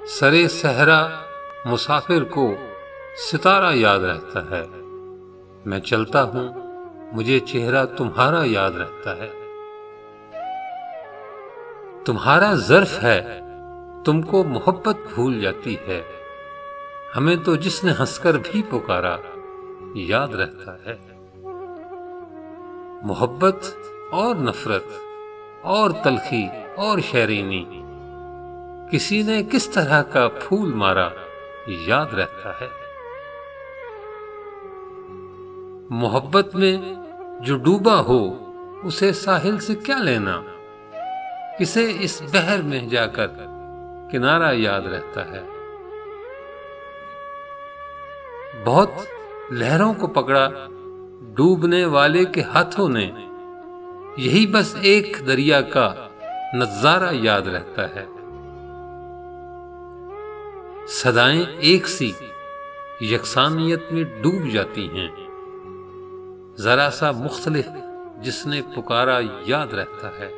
सरे सहरा मुसाफिर को सितारा याद रहता है। मैं चलता हूँ मुझे चेहरा तुम्हारा याद रहता है। तुम्हारा ज़र्फ है तुमको मोहब्बत भूल जाती है। हमें तो जिसने हंसकर भी पुकारा याद रहता है। मोहब्बत और नफरत और तलखी और शैरीनी, किसी ने किस तरह का फूल मारा याद रहता है। मोहब्बत में जो डूबा हो उसे साहिल से क्या लेना, किसे इस बहर में जाकर किनारा याद रहता है। बहुत लहरों को पकड़ा डूबने वाले के हाथों ने, यही बस एक दरिया का नजारा याद रहता है। सदाएं एक सी यकसानियत में डूब जाती हैं, जरा सा मुख्तलिफ जिसने पुकारा याद रहता है।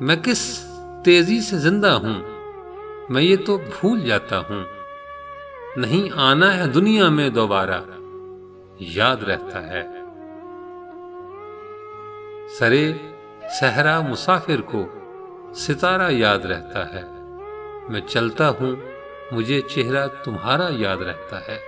मैं किस तेजी से जिंदा हूं मैं ये तो भूल जाता हूं, नहीं आना है दुनिया में दोबारा याद रहता है। सरे सहरा मुसाफिर को सितारा याद रहता है। मैं चलता हूं मुझे चेहरा तुम्हारा याद रहता है।